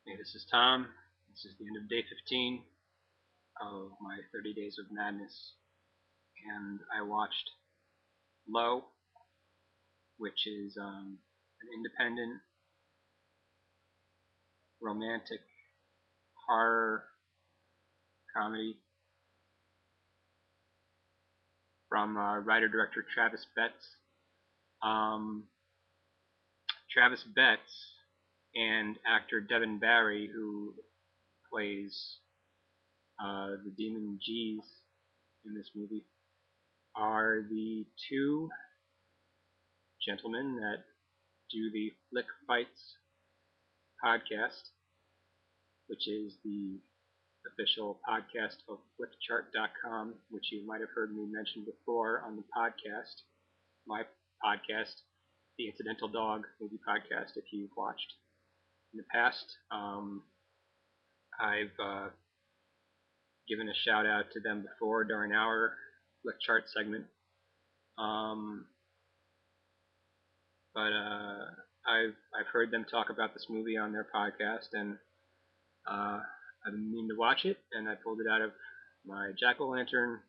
Hey, this is Tom. This is the end of day 15 of my 30 Days of Madness, and I watched Low, which is an independent romantic horror comedy from writer-director Travis Betz. Um, Travis Betz and actor Devin Barry, who plays the demon G's in this movie, are the two gentlemen that do the Flick Fights podcast, which is the official podcast of flickchart.com, which you might have heard me mention before on the podcast, my podcast, the Incidental Dog movie podcast, if you've watched in the past. I've given a shout out to them before during our Flickchart segment. But I've heard them talk about this movie on their podcast, and I've been meaning to watch it, and I pulled it out of my jack-o'-lantern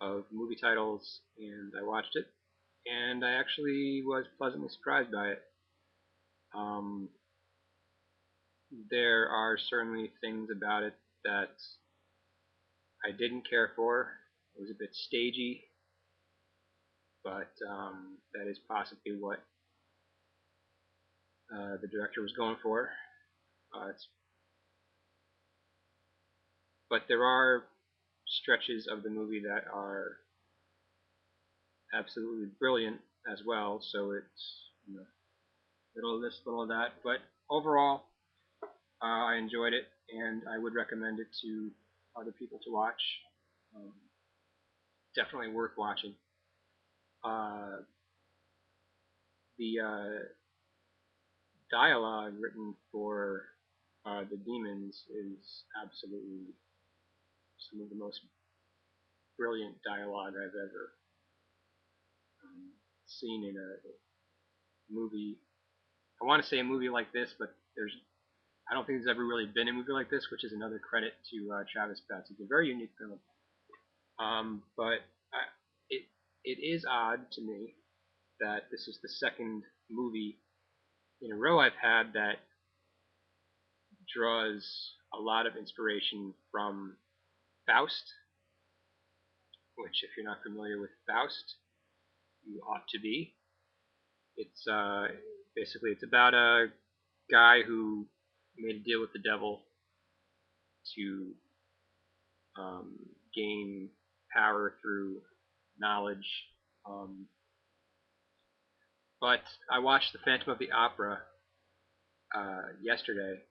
of movie titles, and I watched it, and I actually was pleasantly surprised by it. There are certainly things about it that I didn't care for. It was a bit stagey, but that is possibly what the director was going for. But there are stretches of the movie that are absolutely brilliant as well, so it's little of this, little of that. But overall, I enjoyed it, and I would recommend it to other people to watch. Definitely worth watching. The dialogue written for the demons is absolutely some of the most brilliant dialogue I've ever seen in a movie. I want to say a movie like this, but I don't think there's ever really been a movie like this, which is another credit to Travis Betz. It's a very unique film. But it is odd to me that this is the second movie in a row I've had that draws a lot of inspiration from Faust, which, if you're not familiar with Faust, you ought to be. It's basically it's about a guy who made a deal with the devil to gain power through knowledge. But I watched The Phantom of the Opera yesterday,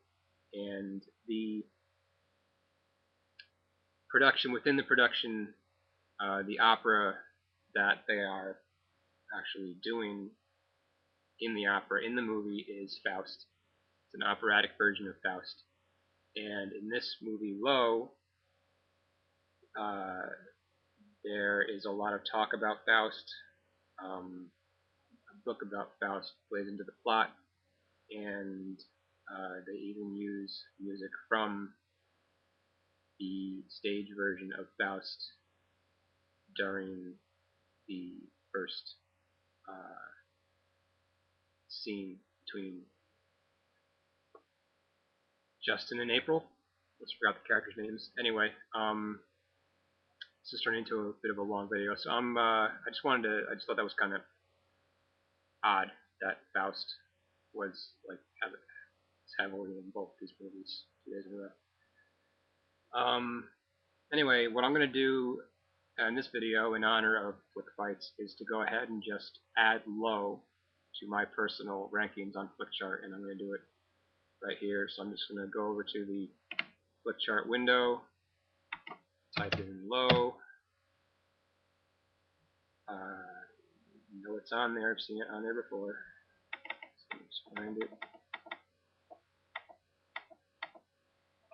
and the production within the production, the opera that they are actually doing in the movie is Faust. It's an operatic version of Faust. And in this movie, Low, there is a lot of talk about Faust. A book about Faust plays into the plot, and they even use music from the stage version of Faust during the first scene between Justin and April. I just forgot the characters' names. Anyway, this is turning into a bit of a long video, so I just thought that was kind of odd that Faust was like heavily in both these movies 2 days in a row. Anyway, what I'm gonna do in this video in honor of Flick Fights is to go ahead and just add Low to my personal rankings on Flickchart, and I'm gonna do it right here. So I'm just gonna go over to the Flickchart window, type in Low. You know it's on there. I've seen it on there before. So just find it.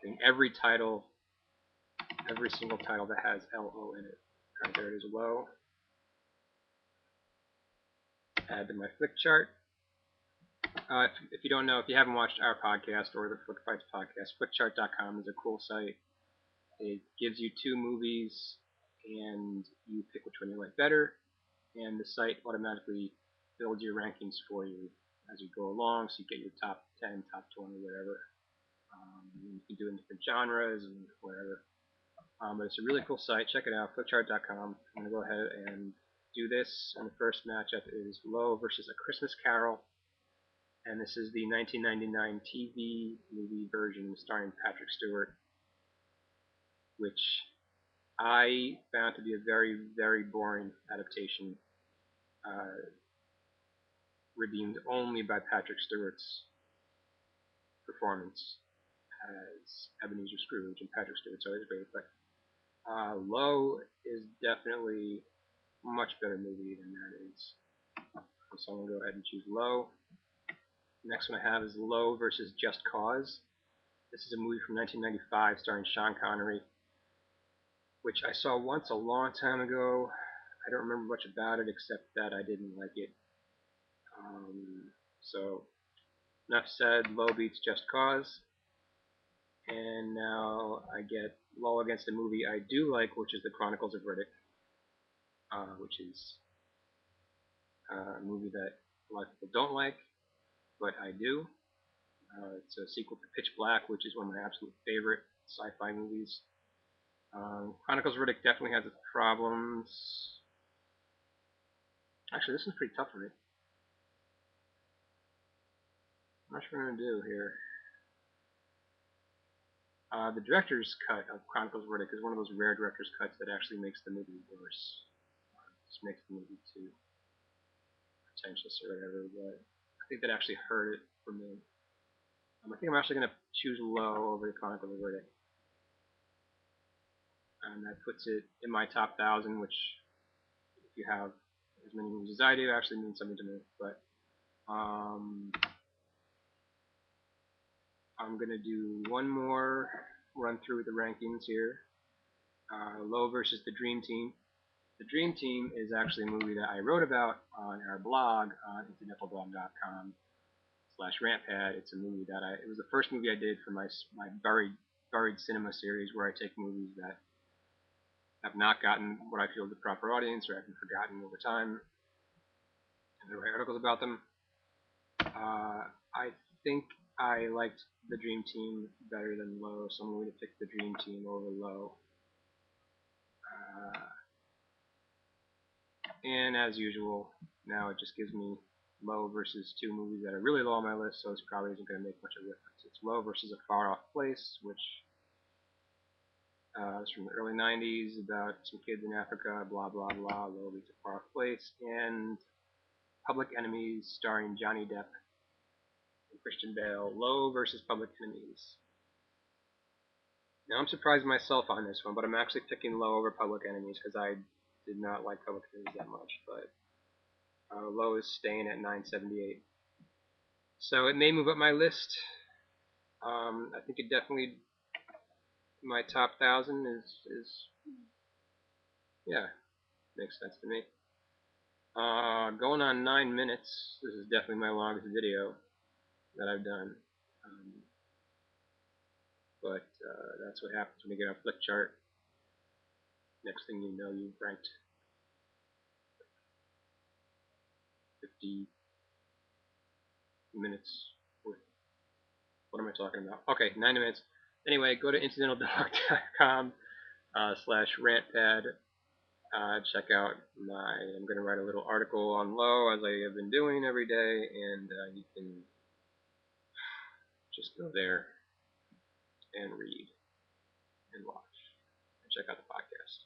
And every single title that has LO in it. Alright, there it is, Low. Add to my Flickchart. If you don't know, if you haven't watched our podcast or the Flick Fights podcast, flickchart.com is a cool site. It gives you two movies, and you pick which one you like better, and the site automatically builds your rankings for you as you go along, so you get your top 10, top 20, whatever. You can do it in different genres and whatever. But it's a really cool site. Check it out, flickchart.com. I'm going to go ahead and do this. And the first matchup is Low versus A Christmas Carol. And this is the 1999 TV movie version starring Patrick Stewart, which I found to be a very, very boring adaptation, redeemed only by Patrick Stewart's performance as Ebenezer Scrooge, and Patrick Stewart's always great. But Low is definitely a much better movie than that is. So I'm going to go ahead and choose Low. Next one I have is Low versus Just Cause. This is a movie from 1995 starring Sean Connery, which I saw once a long time ago. I don't remember much about it except that I didn't like it. So enough said, Low beats Just Cause. And now I get Low against a movie I do like, which is The Chronicles of Riddick, which is a movie that a lot of people don't like, but I do. It's a sequel to Pitch Black, which is one of my absolute favorite sci-fi movies. Chronicles of Riddick definitely has its problems. Actually, this one's pretty tough for me. I'm not sure what I'm going to do here. The director's cut of Chronicles of Riddick is one of those rare director's cuts that actually makes the movie worse. Just makes the movie too pretentious or whatever, but I think that actually hurt it for me. I think I'm actually going to choose Low over the Chronicles of Riddick. And that puts it in my top 1,000, which, if you have as many movies as I do, actually means something to me. But I'm going to do one more run through the rankings here. Low versus The Dream Team. The Dream Team is actually a movie that I wrote about on our blog on internetblog.com/rantpad. It's a movie that it was the first movie I did for my buried cinema series, where I take movies that have not gotten what I feel is the proper audience or have been forgotten over time and write articles about them. I think I liked The Dream Team better than Low, so I'm going to pick The Dream Team over Low. And as usual, now it just gives me Low versus two movies that are really low on my list, so this probably isn't going to make much of a difference. It's Low versus A Far Off Place, which is from the early 90s, about some kids in Africa, blah, blah, blah. Low beats A Far Off Place. And Public Enemies, starring Johnny Depp and Christian Bale. Low versus Public Enemies. Now I'm surprised myself on this one, but I'm actually picking Low over Public Enemies because I did not like Public Enemies that much, but Low is staying at 978. So it may move up my list. I think it definitely, my top 1,000 is yeah, makes sense to me. Going on 9 minutes. This is definitely my longest video that I've done. But that's what happens when you get on Flickchart. Next thing you know, you've ranked 50 minutes worth. What am I talking about? Okay, 90 minutes. Anyway, go to internetaldog.com/rantpad. Check out I'm going to write a little article on Low, as I have been doing every day, and you can just go there and read and watch and check out the podcast.